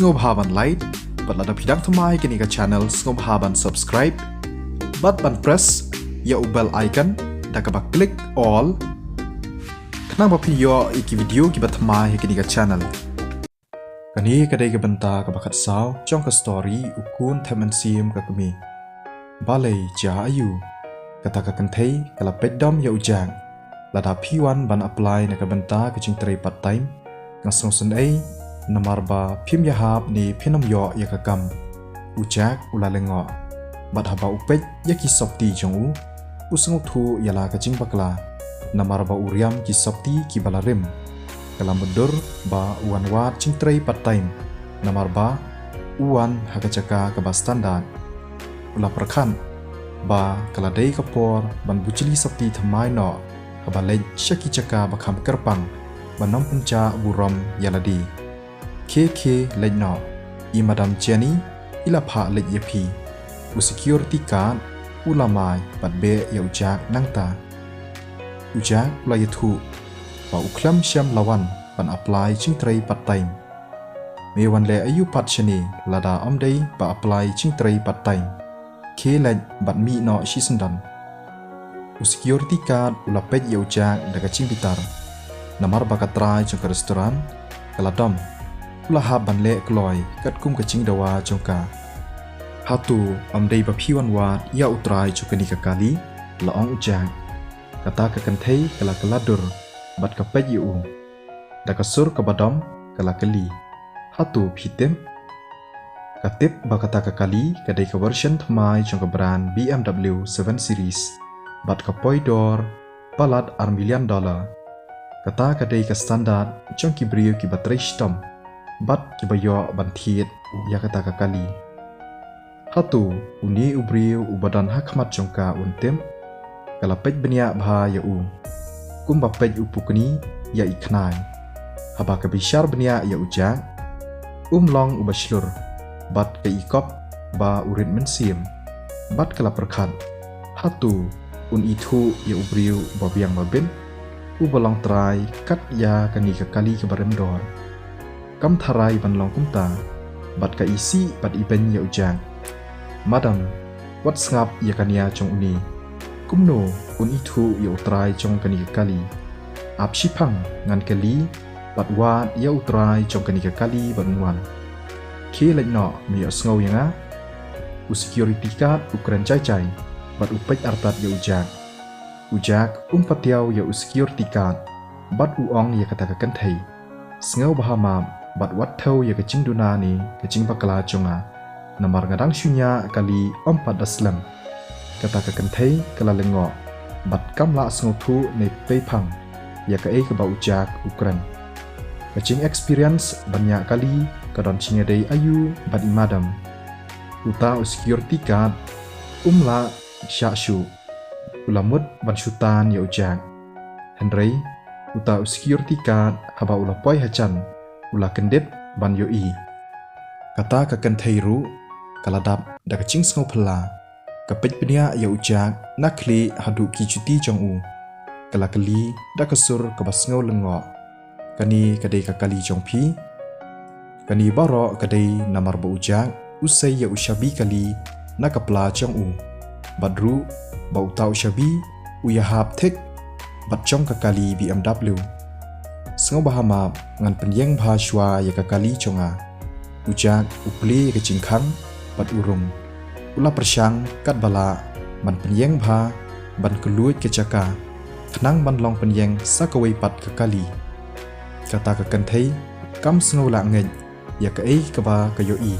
Snobhaban like, but lada pidang thamai kini ka channel Snobhaban subscribe, but ban press ya bell icon, da ka ba click all. Kenang ba video iki video ki ba thamai kini ka channel. Kani kadai ka banta ka bakat saw, chong ka story ukun theman sim ka kami. Balai ja ayu, kata ka kanthei kala peddom ya ujang. Lada P1 ban apply na ka banta ka ching tray part time, ngasong sunai namar ba phim ya hab ni phinam yo ya ka kam. Ujak ulalengo. Bat haba upej ya ki sopti jong u. Usung thu ya la ka ching bakla. Namar ba uriam ki sopti ki balarim. Kala mundur ba uan wat ching tray part time. Namar ba uan hakacaka ka ba standard. Ula perkan ba kala dei kapor ban bucili sopti thamai no. Kabalej syaki caka bakam kerpang banom penca burom yaladi KK lejno I madam Jenny ila pha lej yapi u security card ulamai batbe ya ujak nangta ujak ula yathu ba uklam syam lawan ban apply ching tray part time mewan le ayu pat shani lada omdei ba apply ching tray part time K lej bat mi no shisendan security card ula pej ya ujak daga ching bitar namar baka try jong ka restoran kala dom ula ha ban le kloi kat kum ka ching dawa jongka hatu amdei ba phiwan wat ya utrai chukani ka kali la ong ujak kata ka kanthei kala kaladur bat ka pej yu daga sur ka badom kala kali hatu phitem katip ba kata ka kali kadai ka version thamai jong ka brand BMW 7 series bat ka poidor palat $1 million kata kadai ka standard jong ki brio ki baterai stom bat ki bayo bantiet ya kata ka kali hatu uni ubrio ubadan hakmat jongka untem kala pej benia bha ya u kumba pej upukni ya iknai haba ka bishar benia ya ujak long ubashlur bat ka ikop ba urin mensim bat kala perkhat hatu un itu ya ubrio babiang babin ubalong try kat ya kani ka kali ka barem dor kam tharai ban long kumta bat ka isi bat iben ya ujang madam wat ngap ya kania chong uni kumno un itu ya utrai chong kani ka kali ap shipang ngan kali bat wat ya utrai chong kani ka kali ban wan ke lejno mi asngau yanga u security card ukran chai bat upej artat ya ujak ujak patiau ya security card bat uong ya kata ka kanthei sngau bahama bat wat thau ya ka chingduna ni ka ching bakala chunga namar ngadang shunya kali ompat daslam kata ka kanthei kala lengo bat kamla sngau thu ne peipang ya ka ka ba ujak ukran ka ching experience banyak kali ka don chinga dei ayu bat imadam uta security card umla syashu ulamut ban syutan ya ujak Henry uta security card haba ula poi hacan ula kendit ban yoi kata ka kantheiru kaladap da ka ching sngo phla ka pej penia ya ujak nakli hadu ki chuti jong u kala kali da ka sur ka basngo lengo kani kadai ka kali jong phi kani baro kadai namar ba ujak usai ya ushabi kali nakapla jong u badru bau tau shabi uya hap tek bat chong ka kali BMW sngo bahama ngan penyeng bha shwa ya ka kali chonga ujak upli ka chingkhang bat urum ula persyang kat bala ban penyeng bha ban keluit ke caka thnang ban long penyeng sakawai pat ka kali kata ka kanthei kam sngo la ngej ya ka ka ba ka yoi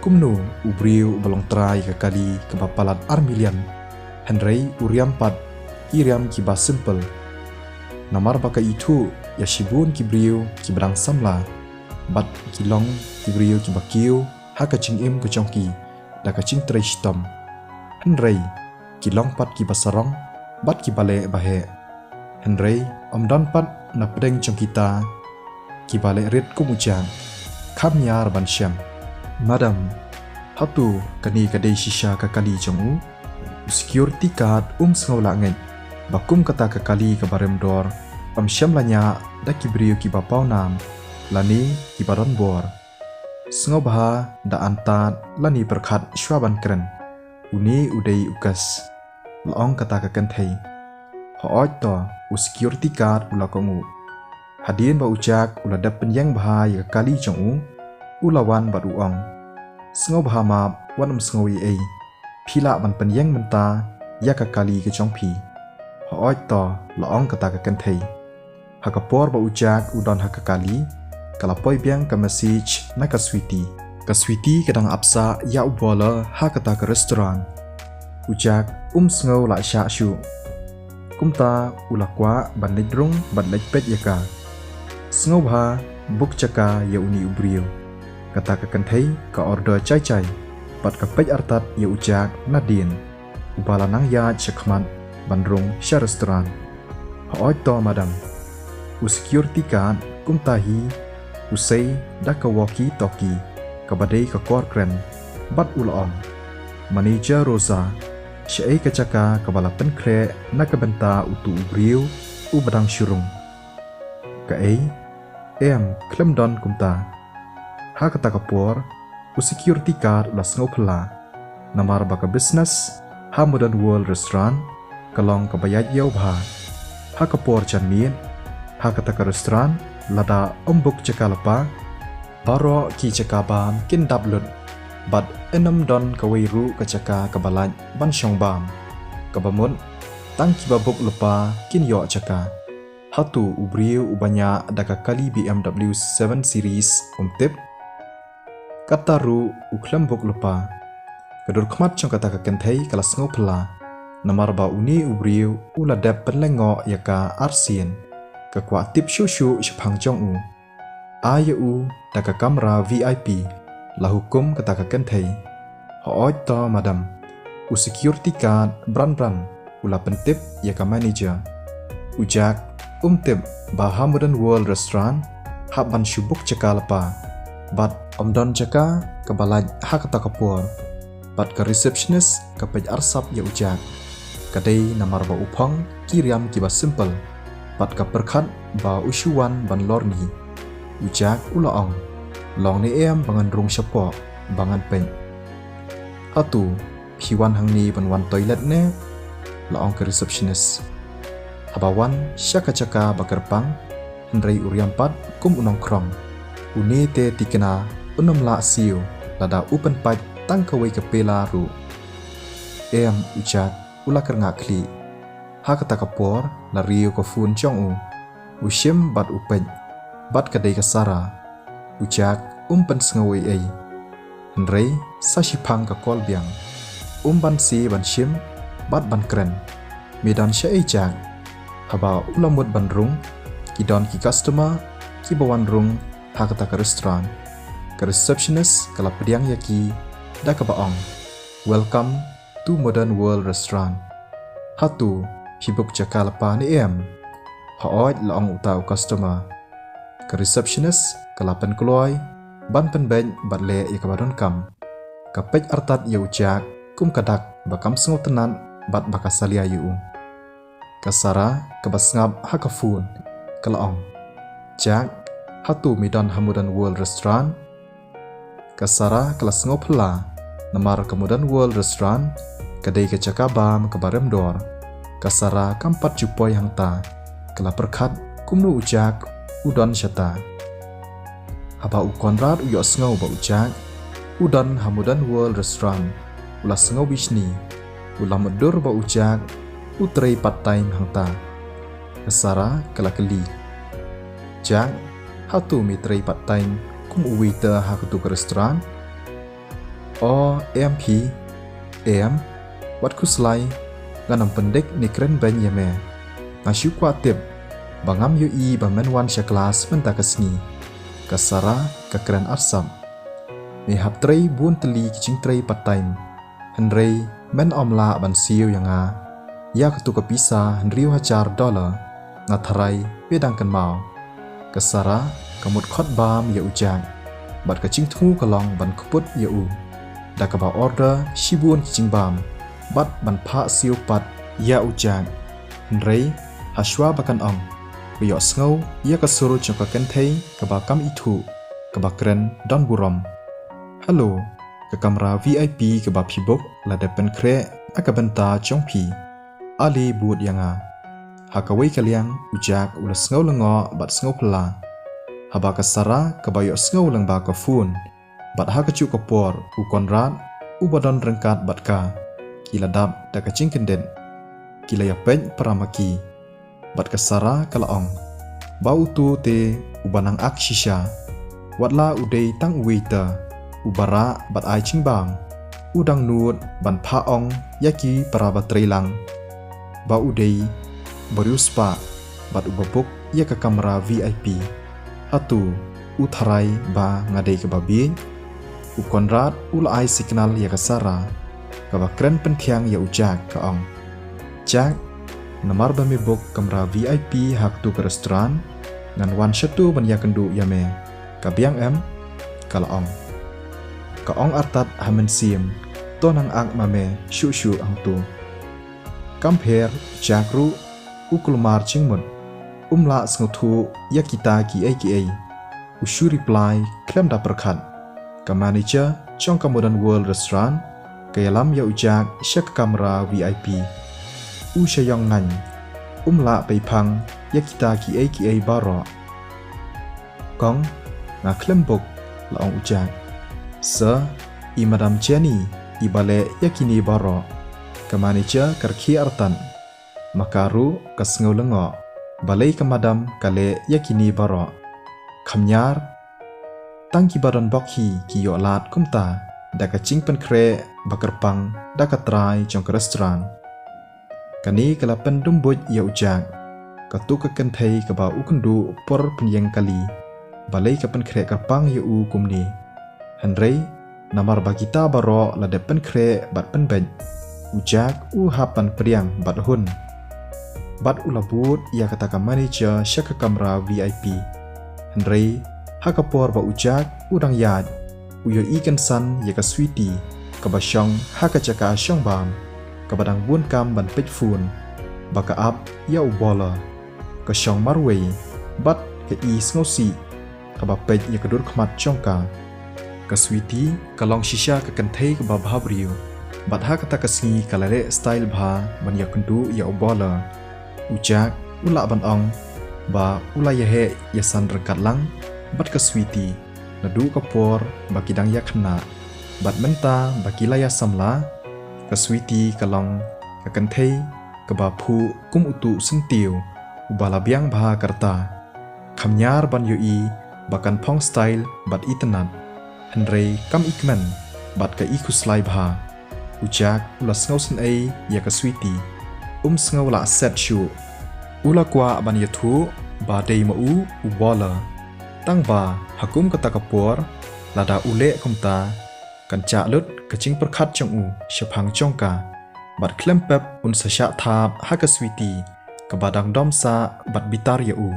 kumno ubriu balong trai ka kali ka bapalat armilian Henry uriam pat iriam ki ba simple namar baka itu ya shibun ki brio ki brang samla bat ki long ki brio ki bakiu haka ching im ko chongki da ka ching trai stom Henry ki long pat ki basarong bat ki bale bahe Henry omdan pat na pedeng chongkita ki bale rit kumujang kham yar ban syam madam hatu kani kadai shisha ka kali jongu security card sngau la ngai bakum kata ka kali ka barem dor syam lanya da ki brio ki bapau nam lani ki baron bor Sengobha da antat lani berkat sywaban keren. Uni udai ukas. Laong kata kekenthei. Hooj to u security card ula kongu. Hadin ba ujak ula dapen yang bahaya kali jong ulawan bad uong. Sengobha map wanum sengowi ei. Pila ban penyeng menta ya kali ke jong pi. Hooj to laong kata kekenthei. Hakapor ba ujak udon hakakali. Kalapoi biang ke message na ka sweetie. Ka sweetie kadang apsa ya ubola ha kata ke restoran. Ujak sengau la sya syu. Kumta ulakwa ban ledrung ban ledpet yaka. Sengau bha buk caka ya uni ubriu. Kata ke kenthei ka order cai-cai. Pat ka pej artat ya ujak nadin. Ubala nang ya chakmat bandrung sya restoran. Hooj to madam. U security card kumtahi usai dah ke walkie-talkie kabadai ke korkren bat ulaong. Manager Rosa syai kecaka kabala penkre nak kebenta utu ubriu u badang syurung. Kae klem don kumta. Ha kata kapor u security card la sengau pela. Namar baka business ha Modern World Restaurant kalong kabayat yau bha. Ha kapor janmin ha kata ke restoran lada ombuk cekalapa baro ki cekabam kin dablut bad enam don kawairu kecaka kabalaj ban syong bam kabamun tang ki babuk lupa kin yo ceka hatu ubriu ubanya daka kali BMW 7 series umtip kataru uklembuk lupa kadur khmat chong kata kekenthei kala sengau pela namar ba uni ubriu uladap penlengo yaka arsin kakwa tip shushu shapang jong u. Ayu daka kamera VIP la hukum kata kekenthei. Hooj to madam. U security card bran ula pentip yaka manager. Ujak tip baha Modern World Restaurant haban syubuk ceka lepa. Bat omdon ceka kebalaj ha kata kapur. Bat ke receptionist kapej arsap ya ujak. Kadai namar ba upong kiriam kiba simple. Pat ka perkhat ba usyuan ban lorni. Ujak ulaong. Long ni bangan rung syapok bangan pen. Hatu piwan hang ni ban wan toilet ne laong ke receptionist. Habawan syaka caka bakerpang hendrai uriampat kum unong krong. Uni te tikena unom la siu lada upen pat tang kawai ke pela ru. Ujak ula kerngakli. Ha kata kapor la riu ko fun chong u. Ushim bat upej. Bat kadai kasara. Ujak pen sengawi ei. Henrei sashipang ka kol biang. Ban si ban shim bat ban keren. Medan sya jak. Haba ulamut ban rung. Kidon ki customer ki bawan rung ha kata ka restoran. Ka receptionist kala pediang yaki da ka baong. Welcome to Modern World Restaurant. Hatu hibuk caka lepa ni Hooj laong utau customer. Ke receptionist kalapan keluai ban penbeng batle ya kabadon kam. Kapej artat ya ujak kum kadak bakam sengau tenan bat bakasalia yu. Kasara kabasngap hakafun kalaong. Jak hatu midan Modern World Restaurant. Kasara kelas sengau pela namar ke Modern World Restaurant kadai ke cakabam ke baremdor. Kasara kampat jupoi hangta kala perkhat kumnu ujak udon syata. Haba u konrad u yo sengau ba ujak udon Modern World Restaurant ula sengau bisni ula medur ba ujak utrei part time hangta. Kasara kala keli. Jak hatu mitrei part time kum uwita ha kutu ke restoran. MP wat kuslai ganam pendek ni keren ban yame. Ngasyu kuatip bangam yui bamenwan sya kelas menta kesni. Kasara kekeren arsam. Ni hap trei bun teli kicing trei part time. Henrei men omla ban siu yang ya ketu kepisa henriu hajar $. Ngatharai pedangkan mau. Kasara kamut khot bam ya ujang. Bat kacing thu kalong ban keput ya u. Da ka ba order shibun kicing bam. Bat ban pha siu pat ya ujang. Henrei haswa bakan ong. Biyok sengau ia kasuru jangka kenthei ke bakam itu ke bakren don burom. Halo, ke kamera VIP ke bab hibok la depan krek akabenta chongpi. Ali buat yanga. Hakawai kaliang ujak ula sengau lengo bat sengau pela. Haba kasara kebayok sengau leng ba kafun. Bat hakacu kapor u konrad u badan rengkat bat ka. Kila dap da kacing kenden. Kila yapeng paramaki. Bat kasara kalaong. Bau tu te ubanang ak shisha. Watla udai tang uwaita. Ubara bat ai cingbang. Udang nut ban paong yaki para batrelang. Ba udai beriuspa bat ubabuk ya ke kamera VIP. Hatu utharai ba ngadai ke babing. U konrad ula ai signal ya ke sara. Kaba keren pentiang ya ujak ke ong. Jak namar bamibuk kamera VIP hak tu ke restoran. Ngan wan syatu ban ya kendu ya me. Kabiang em kala ong. Kaong artat hamen sim, tonang ak mame shu ang tu. Kamper jakru ukulmar cingmun, umla sengutu ya kita ki ai. Ushu reply klem da perkat. Ka manager chong ka Modern World Restaurant, kaya lam ya ujak syak kamera VIP. Usyayong ngan, umla peipang ya kita ki ai baro. Kong na klem bok laong ujak. Sir, i Madam Jenny, i bale yakini baro. Ke manager kerki artan. Makaru ke sengau lengo. Balai ke Madam kale yakini baro. Kamnyar, tang ki badan bokhi ki yo lat kumta. Da ka cingpen kre bakerpang da ka try jong ke restoran. Kani kala pendumbut ya ujak. Katu ke kentai ke ba ukundu por penyeng kali. Balai ke pen kre kerpang ya u kumni. Henry, namar bagita baro la depan kre bat penben. Ujak hapan priang bat hun. Bat ulabut ia kata ka manager syak kamera VIP. Henry, hakapor ba ujak udang yad. Uyo ikan san ya ka sweetie. Kabasyong hakajaka syong bam. Kabadang bun kam ban pej fun. Baka ap ya ubola. Kasyong marway. Bat ke i sngosi. Kabapej ya kedur kmat chongka. Ka sweetie kalong shisha ke kentai ke babha brio. Bat ha kata kasngi kalare style bha ban ya kendu ya obola. Ujak ula ban ong ba ula ya he ya san rekat lang bat ka sweetie nadu kapor bakidang ya khna bat menta bakila ya samla ka sweetie kalong ka kentai ke bapu kum utu sentiu ubala biang bha karta khamnyar ban yoi bakan phong style bat itenat. Henry kam ikmen bat ka ikus lai bha. Ujak ula sengau sen ai ya ka sweetie. Sengau la set shu. Ula kwa ban yathu ba dei ma u bola. Tang ba hakum kata kapor lada ule kumta kan cha lut kacing perkhat chong u syapang chongka. Bat klempep sasyak thap ha ka sweetie. Ka badang domsa bat bitar ya u.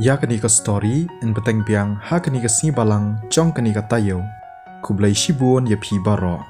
Ya kani ka story in beteng biang ha kani ka si balang chong kani ka tayo kublai shibun ya phi baro.